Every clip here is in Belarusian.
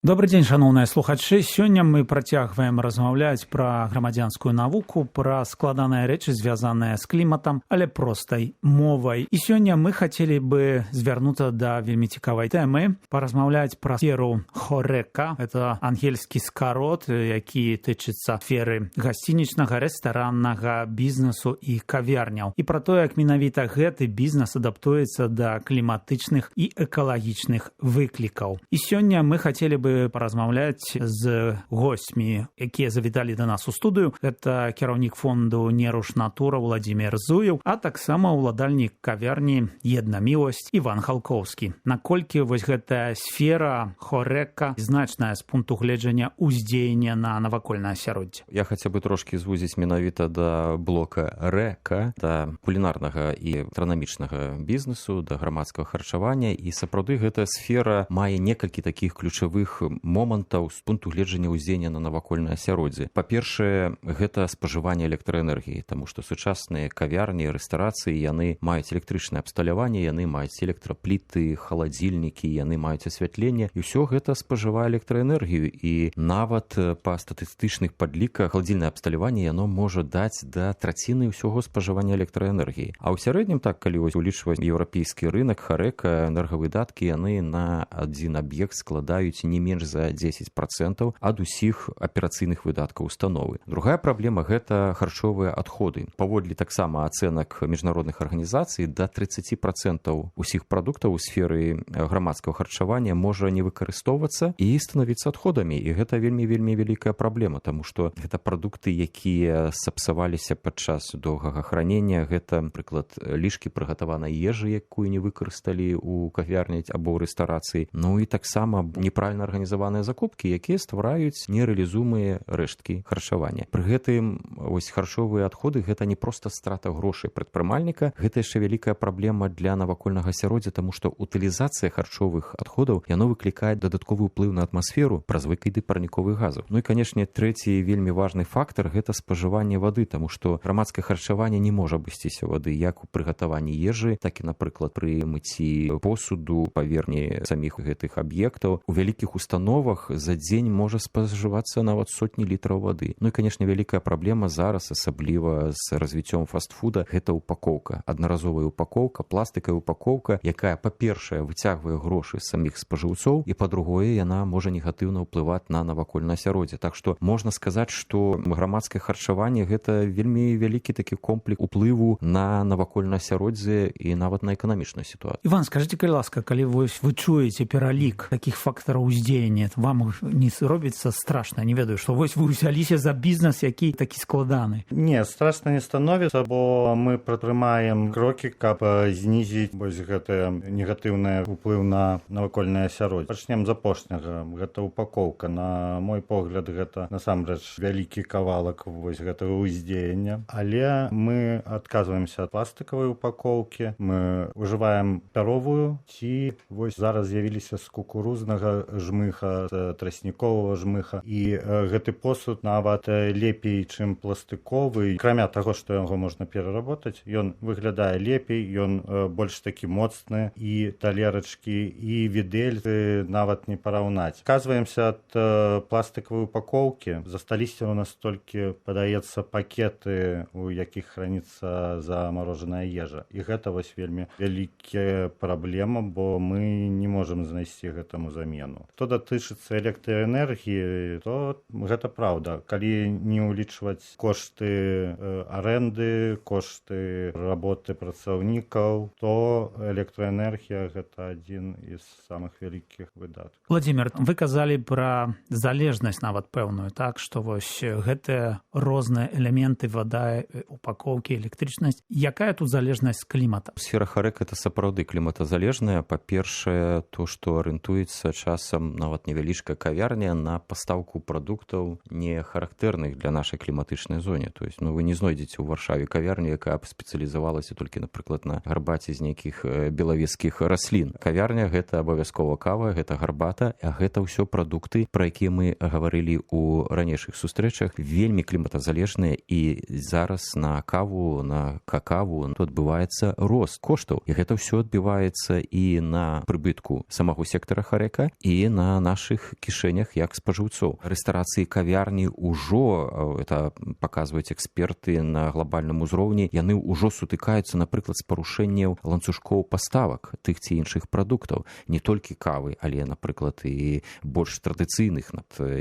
Добрый дзень, шаноўныя слухачы. Сёння мы працягваем размаўляць пра грамадзянскую навуку, пра складаныя рэчы, звязаныя з кліматам, але простай мовай. І сёння мы хацелі бы звярнуцца да вельмі цікавай тэмы, паразмаўляць пра сферу хорека. Это ангельскі скарот, які тычыцца сферы гасцінічнага, рэстараннага бізнесу і кавярняў. І пра тое, як менавіта гэты бізнес адаптуецца да кліматычных і экалагічных выклікаў. І сёння мы хацелі бы паразмаўляць з госцьмі, якія завіталі да нас у студыю. Гэта кіраўнік фонду «Неруш Натура» Владимир Зуеў, а таксама ўладальнік кавярні «Една міласць» Іван Халкоўскі. Наколькі вось гэтая сфера хорека значная з пункту гледжання ўздзеяння на навакольнае асяроддзе? Я хацеў бы трошкі звузіць менавіта да блока рэка, да кулінарнага і гастранамічнага бізнесу, да грамадскага харчавання. І сапраўды гэтая сфера мае некалькі такіх ключавых момантаў з пункту гледжання ўздзеяння на навакольнае асяроддзе. Па-першае, гэта спажыванне электраэнергіі, таму што сучасныя кавярні, рэстарацыі, яны маюць электрычнае абсталяванне, яны маюць электрапліты, халадзільнікі, яны маюць асвятленне, і ўсё гэта спажывае электраэнергію. І нават па статыстычных падліках халадзільнае абсталяванне яно можа даць да траціны ўсяго спажывання электраэнергіі. А ў сярэднім, так, калі улічваць еўрапейскі рынак, хорека, энергавыдаткі, яны на адзін аб'ект складаюць не менш за 10% ад усіх аперацыйных выдаткаў установы. Другая праблема – гэта харчовыя адходы. Паводле таксама ацэнак міжнародных арганізацый, да 30% усіх прадуктаў у сферы грамадскага харчавання можа не выкарыстоўвацца і становіцца адходамі. І гэта вельмі вялікая праблема, таму што гэта прадукты, якія сапсаваліся падчас доўгага хранення. Гэта, напрыклад, лішкі прыгатаванай ежы, якую не выкарысталі ў кавярні або ў рэстарацыі. Ну і таксама неправільна арганізаваныя закупкі, якія ствараюць нерэалізуемыя рэшткі харчавання. Пры гэтым вось харчовыя адходы гэта не проста страта грошай прадпрымальніка, гэта яшчэ вялікая праблема для навакольнага асяроддзя, таму што утылізацыя харчовых адходаў яно выклікае дадатковы ўплыў на атмасферу праз выкіды парніковых газаў. Ну і, канешне, трэці вельмі важны фактар гэта спажыванне вады, таму што грамадскае харчаванне не можа абысціся вады як у прыгатаванні ежы, так і, напрыклад, пры мыцці посуду, паверхні саміх гэтых аб'ектаў. У вялікіх установах за дзень можа спажывацца нават сотні літраў вады. Ну і, канешне, вялікая праблема зараз, асабліва з развіццём фастфуда, гэта упакоўка. Аднаразовая упакоўка, пластыкавая упакоўка, якая, па-першае, выцягвае грошы з саміх спажыўцоў, і, па-другое, яна можа негатыўна ўплываць на навакольнае асяроддзе. Так што можна сказаць, што грамадскае харчаванне гэта вельмі вялікі такі комплекс уплыву на навакольнае асяроддзе і нават на эканамічную сітуацыю. Іван, скажыце, калі ласка, калі вы чуеце пералік такіх фактараў уздзеяння, вам не робіцца страшна? Не ведаю, што вось вы ўзяліся за бізнес, які такі складаны. Не, страшна не становіцца, бо мы прадпрымаем крокі, каб знізіць вось гэты негатыўны ўплыў на навакольнае асяроддзе. Пачнем з апошняга. Гэта упакоўка. На мой погляд, гэта насамрэч вялікі кавалак вось гэтага ўздзеяння. Але мы адказваемся ад пластыкавай упакоўкі, мы ўжываем пяровую, ці вось зараз з'явіліся з кукурузнага жмыха, з трасніковага жмыха. І гэты посуд нават лепей, чым пластыковы. Акрамя таго, што яго можна пераработаць, ён выглядае лепей, ён больш такі моцны, і талерачкі, і відэльцы нават не параўнаць. Адказваемся ад пластыкавай упакоўкі. Засталіся ў нас толькі, падаецца, пакеты, у якіх храніцца замарожаная ежа. І гэта вось вельмі вялікая праблема, бо мы не можам знайсці гэтаму замену. Што датычыцца электраэнергіі, то гэта праўда. Калі не ўлічваць кошты арэнды, кошты работы працаўнікаў, то электраэнергія гэта адзін з самых вялікіх выдаткаў. Владимир, вы казалі пра залежнасць нават пэўную, так, што вось гэтыя розныя элементы, вада, упакоўкі, электрычнасць. Якая тут залежнасць клімата? Сфера хорека это сапраўды кліматазалежная. Па-першае, то, што арыентуецца часам нават невялічкая кавярня на пастаўку прадуктаў не характэрных для нашай кліматычнай зоне. То есть, вы не знойдзеце ў Варшаве кавярню, якая б спецыялізавалася толькі, напрыклад, на гарбаце з нейкіх белавежскіх раслін. Кавярня гэта абавязкова кава, гэта гарбата, а гэта ўсё прадукты, пра якія мы гаварылі ў ранейшых сустрэчах, вельмі кліматазалежныя, і зараз на каву, на какаву адбываецца рост коштаў. І гэта ўсё адбіваецца і на прыбытку самого сектара хорека, і на на нашых кішэнях як спажыўцоў. Рэстарацыі, кавярні ўжо, это паказваюць эксперты на глобальным узроўні, яны ўжо сутыкаюцца, напрыклад, з парушэнняў ланцужкоў паставак тых ці іншых прадуктаў, не толькі кавы, але, напрыклад, і больш традыцыйных,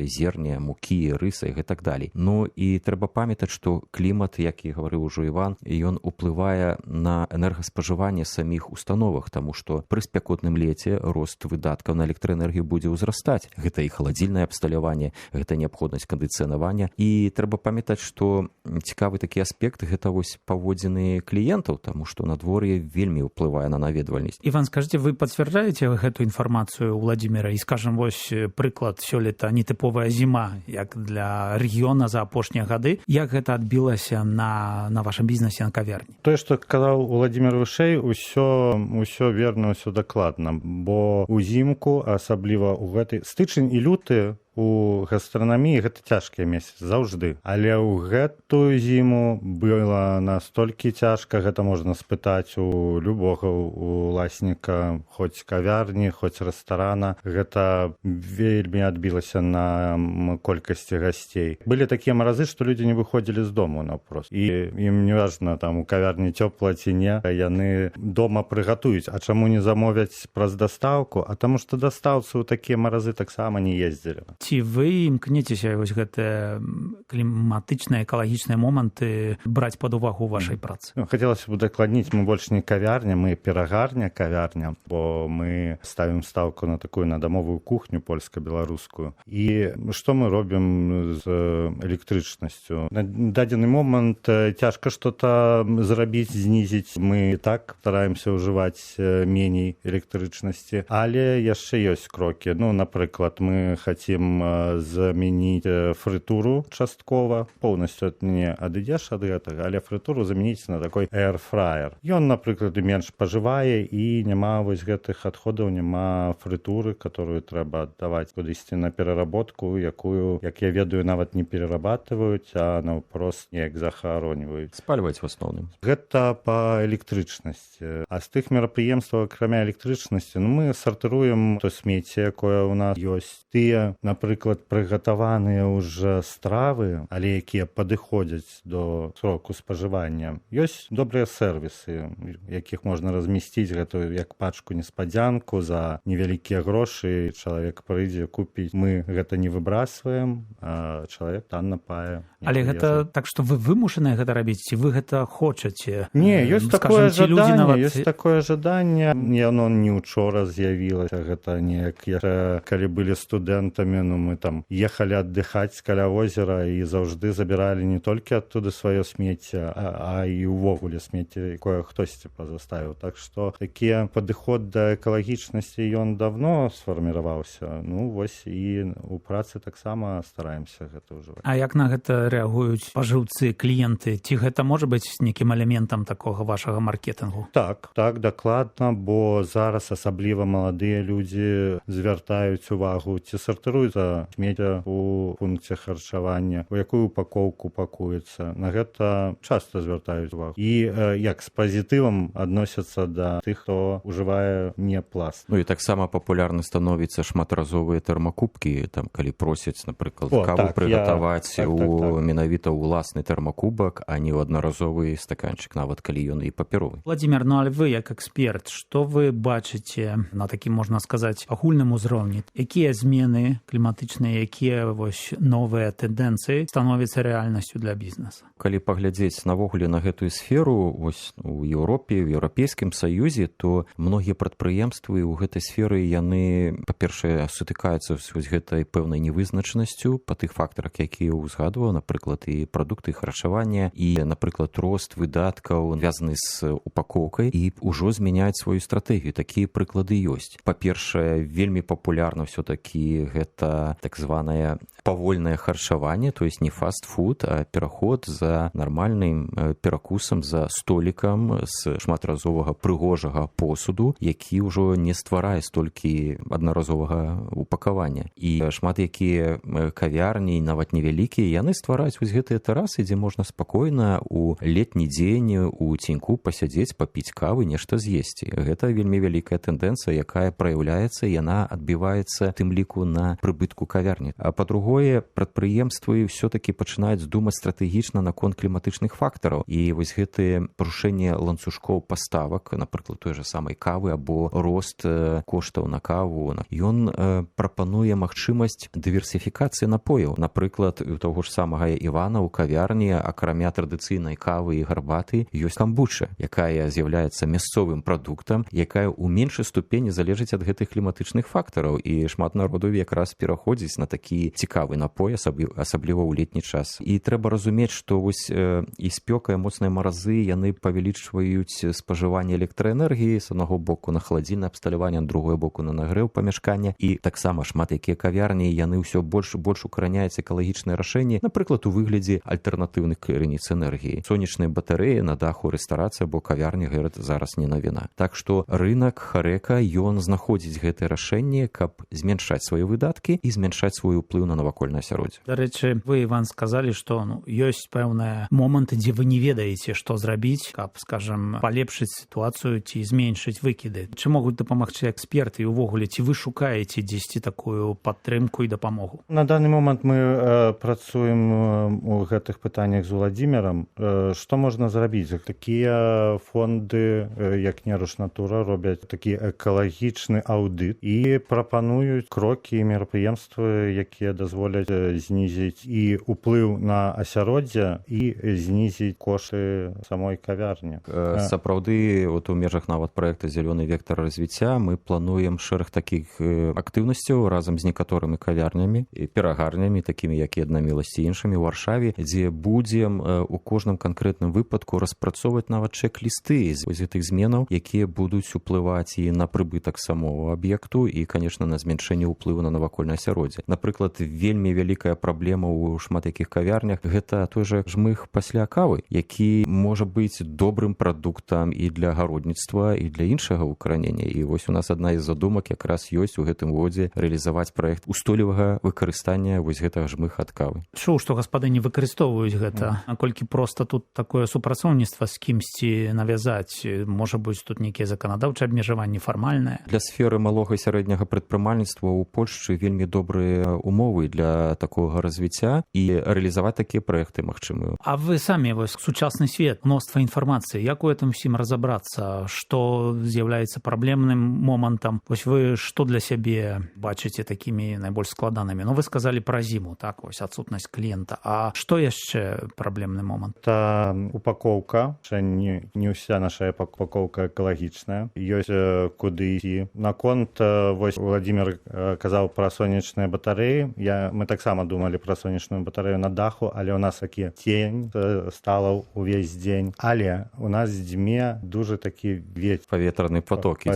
зерня, мукі, рыса і гэтак далей. Ну і трэба памятаць, што клімат, як і гаварыў ужо Іван, ён уплывае на энергаспажыванне саміх установах, таму што пры спякотным леце рост выдаткаў на электраэнергію будзе ўзрастаць. Гэта і халадзільнае абсталяванне, гэта неабходнасць кандыцыянавання. І трэба памятаць, што цікавы такі аспект — гэта вось паводзіны кліентаў, таму што надвор'е вельмі ўплывае на наведвальнасць. Іван, скажыце, вы пацвярджаеце гэту інфармацыю Владзіміра? І, скажам, вось прыклад, сёлета нетыповая зіма, як для рэгіёна за апошнія гады. Як гэта адбілася на вашым бізнесе, на кавярні? Тое, што казаў Владзімір вышэй, усё верна, усё дакладна, бо узімку, асабліва ў гэты стычань і люты, у гастранаміі гэта цяжкія месяцы заўжды, але ў гэтую зіму было настолькі цяжка, гэта можна спытаць у любога уласніка, хоць кавярні, хоць рэстарана, гэта вельмі адбілася на колькасці гасцей. Былі такія маразы, што людзі не выходзілі з дому наўпрост, і ім не важна, там у кавярні цёпла ці не, яны дома прыгатуюць. А чаму не замовяць праз дастаўку? А таму што дастаўцы ў такія маразы таксама не ездзілі. Ці вы імкнецеся вось гэтыя кліматычныя, экалагічныя моманты браць пад увагу ў вашай працы? Хацелася б удакладніць, мы больш не кавярня, мы перагарня кавярня, бо мы ставім стаўку на такую на дамовую кухню польска-беларускую. І што мы робім з электрычнасцю? На дадзены момант цяжка што-то зрабіць, знізіць. Мы так стараемся ўжываць меней электрычнасці, але яшчэ ёсць крокі. Ну, напрыклад, мы хацім замяніць фрытуру часткова, поўнасцю не адыдзеш ад гэтага, але фрытуру замяніць на такой эйрфраер. Ён, напрыклад, менш пажывае і няма вось гэтых адходаў, няма фрытуры, которую трэба аддаваць кудысьці на пераработку, якую, як я ведаю, нават не перарабатываюць, а наўпрост неяк захароніваюць. Спальваць в асноўным. Гэта па электрычнасці. А з тых мерапрыемстваў, акрамя электрычнасці, мы сартыруем то смецце, якое ў нас ёсць. Тыя, напрыклад, прыгатаваныя ўжо стравы, але якія падыходзяць до сроку спажывання. Ёсць добрыя сервісы, якіх можна размясціць гэтую як пачку неспадзянку за невялікія грошы. Чалавек прыйдзе, купіць. Мы гэта не выбрасваем, а чалавек танна пае. Але гэта так, што вы вымушаныя гэта рабіць, ці вы гэта хочаце? Не, ёсць такое жаданне, нават... ёсць такое жаданне. Яно не учора з'явілася, гэта неяк яшчэ калі былі студэнтамі, ну мы там ехалі аддыхаць каля озера і заўжды забіралі не толькі адтуды сваё смецце, а і ўвогуле смецце, якое хтосьці пазаставіў. Так што такі падыход да экалагічнасці ён давно сфарміраваўся. Ну вось і у працы таксама стараемся гэта ўжываць. А як на гэта рэагуюць спажыўцы, кліенты? Ці гэта можа быць нейкім элементам такога вашага маркетынгу? Так, дакладна, бо зараз асабліва маладыя людзі звяртаюць увагу, ці сартыруецца смецце у пункце харчавання, у якую упакоўку пакуецца. На гэта часта звяртаюць увагу. І як з пазітывам адносяцца да тых, хто ўжывае не пласт. Ну і таксама папулярна становіцца шматразовыя тэрмакубкі, там калі просяць, напрыклад, каву прыгатаваць менавіта ўласны тэрмакубак, а не ў аднаразовы стаканчык, нават калі ён і папяровы. Владзімір, ну але вы як эксперт, што вы бачыце на такім, можна сказаць, агульным узроўні? Якія змены кліматычныя, якія вось новыя тэндэнцыі становяцца рэальнасцю для бізнеса? Калі паглядзець навогуле на гэтую сферу, вось у Еўропе, в Еўрапейскім Саюзе, то многія прадпрыемствы ў гэтай сферы, яны, па-першае, сутыкаюцца з гэтай пэўнай невызначанасцю па тых фактарах, якія узгадваў, напрыклад, і прадукты харчавання, і, напрыклад, рост выдаткаў, звязаны з упакоўкай, і ўжо змяняюць сваю стратэгію. Такія прыклады ёсць. Па-першае, вельмі папулярна ўсё-такі гэта гэта так званае павольнае харчаванне, то есть не фаст-фуд, а пераход за нармальным перакусам, за столікам з шматразовага прыгожага посуду, які ўжо не стварае столькі аднаразовага упакавання. І шмат якія кавярні, нават невялікія, яны ствараюць вось гэтыя тэрасы, дзе можна спакойна у летні дзень у ценьку пасядзець, папіць кавы, нешта з'есці. Гэта вельмі вялікая тэндэнцыя, якая праяўляецца, яна адбіваецца тым ліку на прыбытку кавярні. А па-другое, прадпрыемствы ўсё-такі пачынаюць думаць стратэгічна наконт кліматычных фактараў. І вось гэтае парушэнне ланцужкоў паставак, напрыклад, той же самай кавы або рост коштаў на каву, ён прапануе магчымасць дыверсіфікацыі напояў. Напрыклад, у таго ж самага Івана ў кавярні, акрамя традыцыйнай кавы і гарбаты, ёсць камбуча, якая з'яўляецца мясцовым прадуктам, якая ў меншай ступені залежыць ад гэтых кліматычных фактараў. І шмат народу якраз пераходзіць на такі цікавы напой, асабліва ў летні час. І трэба разумець, што вось і спёка, і моцныя маразы, яны павялічваюць спажыванне электраэнергіі, з аднаго боку на халадзільнае абсталяванне, з другого боку на нагрэў памяшкання. І таксама шмат якія кавярні, яны ўсё больш укараняюць экалагічныя рашэнні, напрыклад, у выглядзе альтэрнатыўных крыніц энергіі. Сонечныя батарэі на даху рэстарацыі або кавярні гэта зараз не навіна. Так што рынак Харэка, ён знаходзіць гэтае рашэнне, каб зменшаць свае выдаткі і зменшаць свой уплыў на навакольнае асяроддзе. Дарэчы, вы, Іван, сказалі, што ёсць пэўныя моманты, дзе вы не ведаеце, што зрабіць, каб, скажам, палепшыць сітуацыю ці зменшыць выкіды. Ці могуць дапамагчы эксперты і ўвогуле, ці вы шукаеце дзесьці такую падтрымку і дапамогу? На данный момент мы працуем у гэтых пытаннях з Уладзімірам. Што можна зрабіць? Такія фонды, як Неруш Натура, робяць такі экалагічны аўдыт і прапануюць крокі і мерапрыемствы, якія дазволяць знізіць і ўплыў на асяроддзе і знізіць кошты самой кавярні. Сапраўды, вот у межах нават праекта «Зелёны вектор развіцця» мы плануем шэраг такіх актыўнасцяў разам з некаторымі кавярнямі і перагарнямі, такімі як і «Адна міласць» і іншымі ў Варшаве, дзе будзем у кожным канкрэтным выпадку распрацоўваць нават чэк-лісты з гэтых зменаў, якія будуць уплываць і на прыбытак самого аб'екту і, конечно, на зменшэнне ўплыву на навакольнае асяроддзе. Напрыклад, вельмі вялікая праблема ў шмат якіх кавярнях — гэта той жа жмых пасля кавы, які можа быць добрым прадуктам і для гародніцтва, і для іншага укаранення. І вось у нас адна з задумак якраз ёсць у гэтым годзе рэалізаваць праект устойлівага выкарыстання вось гэтага жмых ад кавы. Чуў, што гаспадыні выкарыстоўваюць гэта. Наколькі проста тут такое супрацоўніцтва з кімсьці навязаць? Можа быць, тут нейкія заканадаўчыя абмежаванні фармальныя? Для сферы малога і сярэдняга прадпрымальніцтва ў Польшчы вельмі добрыя умовы для такога развіцця, і рэалізаваць такія праекты магчымыя. А вы самі, вось сучасны свет, мноства інфармацыі, як у гэтым усім разабрацца? Што з'яўляецца праблемным момантам? Вось вы што для сябе бачыце такімі найбольш складанымі? Вы сказалі пра зіму, так, вось адсутнасць кліента. А што яшчэ праблемны момант? Та упакоўка, не ўся наша упакоўка экалагічная, ёсць куды ісці. Наконт, вось Владзімір казаў пра сонечныя батарэі. Мы таксама думалі пра сонечную батарэю на даху, але ў нас такі цень стала ўвесь дзень. Але у нас дзьме дужа такі паветраныя потокі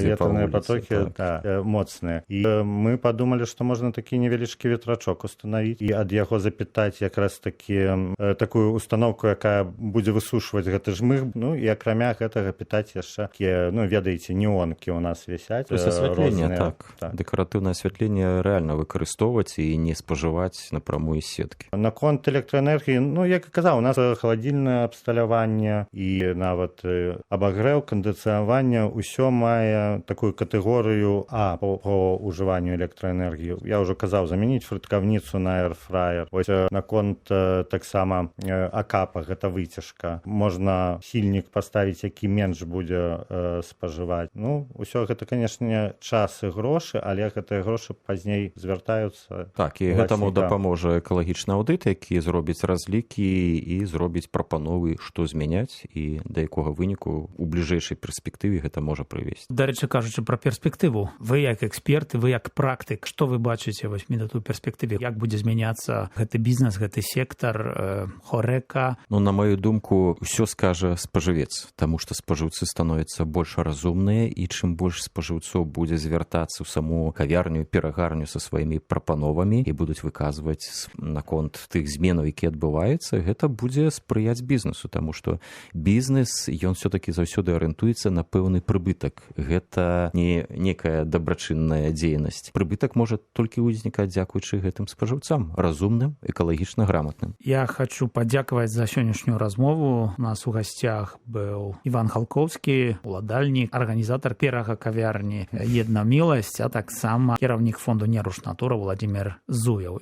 моцныя. І мы падумалі, што можна такі невялічкі ветрачок устанавіць і ад яго запітаць якраз такую установку, якая будзе высушваць гэты жмых. І акрамя гэтага пітаць яшчэ такія, ведаеце, неонкі ў нас вісяць. Асвятленне, так. Дэкаратыўнае асвятленне рэальна выкарыстоўваць і не спажываць напрамую з сеткі. Наконт электраэнергіі, як і казаў, у нас халадзільнае абсталяванне і нават абагрэў, кандыцыяванне, ўсё мае такую катэгорыю А по ўжыванню электраэнергіі. Я ўжо казаў, замяніць фрыткаўніцу на эрфраер. Вось наконт таксама акапа, гэта выцяжка. Можна сільнік паставіць, які менш будзе спажываць. Усё гэта, канешне, час і грошы, але гэтыя грошы пазней звяртаюцца. Так, і гэтаму дапаможа экалагічны аўдыт, які зробіць разлікі і зробіць прапановы, што змяняць і да якога выніку у бліжэйшай перспектыве гэта можа прывесці. Дарэчы, кажучы пра перспектыву, вы як эксперты, вы як практык, што вы бачыце вось метаду перспектыве? Як будзе змяняцца гэты бізнес, гэты сектар, Харэка? На маю думку, ўсё скажа спажывец, таму што спажыўцы становяцца больш разумныя, і чым больш спажыўцоў будзе звяртацца ў саму кавярню, перагарню са сваімі сваімі прапановамі і будуць выказваць наконт тых зменаў, якія адбываюцца, гэта будзе спрыяць бізнесу, таму што бізнес, ён все-таки заўсёды арыентуецца на пэўны прыбытак. Гэта не некая дабрачынная дзейнасць. Прыбытак можа толькі ўзнікаць дзякуючы гэтым спажыўцам, разумным, экалагічна грамотным. Я хочу падзякаваць за сённяшнюю размову. У нас у гасцях быў Іван Халкоўскі, уладальнік, арганізатар перага кавярні «Една міласць», а таксама кіраўнік фонду «Неруш Натура» Владимир Зуяў.